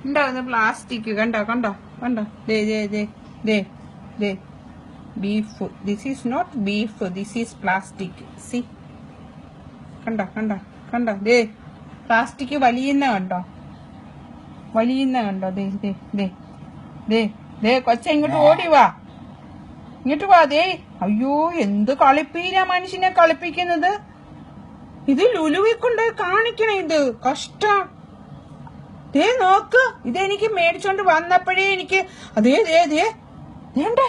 ഉണ്ടാകുന്ന പ്ലാസ്റ്റിക് കണ്ടോ കണ്ടോ കണ്ടോ ദേ ദേ ദേ ദേ ദേ beef. This is not beef, this is plastic. See കണ്ടോ കണ്ടോ കണ്ടോ ദേ പ്ലാസ്റ്റിക് വലിയുന്ന കണ്ടോ, വലിയുന്ന കണ്ടോ. ദേ ദേ ദേ ദേ ദേ കൊച്ച ഇങ്ങോട്ട് ഓടി വാ, ഇങ്ങോട്ട് വാ. ദേ അയ്യോ എന്ത് കളിപ്പീരാ മനുഷ്യനെ കളിപ്പിക്കുന്നത്. ഇത് ലുലുവിൽ കൊണ്ട് കാണിക്കണേ, ഇത് കഷ്ടം. ദേ നോക്ക്, ഇതെനിക്ക് മേടിച്ചോണ്ട് വന്നപ്പോഴേ എനിക്ക് അതേ ദേ ദേ വേണ്ടേ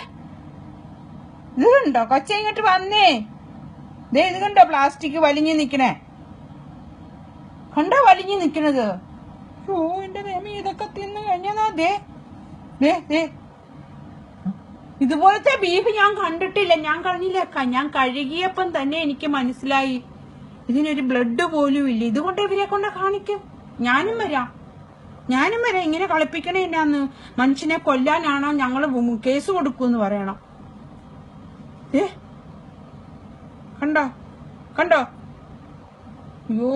ഇത് കണ്ടോ. കൊച്ച ഇങ്ങോട്ട് വന്നേ. ദേ ഇത് കണ്ടോ പ്ലാസ്റ്റിക് വലിഞ്ഞു നിക്കണേ, കണ്ടോ വലിഞ്ഞു നിക്കണത്. ഓ എന്റെ ദൈവമേ, ഇതൊക്കെ തിന്നു കഴിഞ്ഞാ ദേ ദേ ദേ ഇതുപോലത്തെ ബീഫ് ഞാൻ കണ്ടിട്ടില്ല. ഞാൻ കളഞ്ഞില്ലേക്ക, ഞാൻ കഴുകിയപ്പം തന്നെ എനിക്ക് മനസ്സിലായി ഇതിനൊരു ബ്ലഡ് പോലും ഇല്ല. ഇതുകൊണ്ട് ഇവരെ കൊണ്ട് കാണിക്കും. ഞാനും വരാം ഇങ്ങനെ കളിപ്പിക്കണേ. എന്നാന്ന് മനുഷ്യനെ കൊല്ലാനാണോ ഞങ്ങള് കേസ് കൊടുക്കൂന്ന് പറയണം. ഏ കണ്ടോ കണ്ടോ. അയ്യോ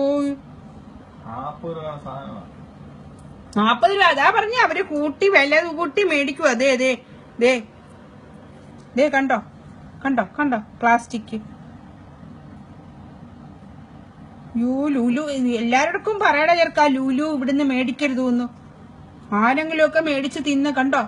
40 രൂപ. അതാ പറഞ്ഞ അവര് കൂട്ടി വില കൂട്ടി മേടിക്കും. അതെ അതെ ദേ ദേ കണ്ടോ കണ്ടോ കണ്ടോ പ്ലാസ്റ്റിക്. ലുലു എല്ലാരോടക്കും പറയണ ചേർക്കാ, ലുലു ഇവിടുന്ന് മേടിക്കരുതെന്ന്. ആരെങ്കിലും ഒക്കെ മേടിച്ച് തിന്ന് കണ്ടോ.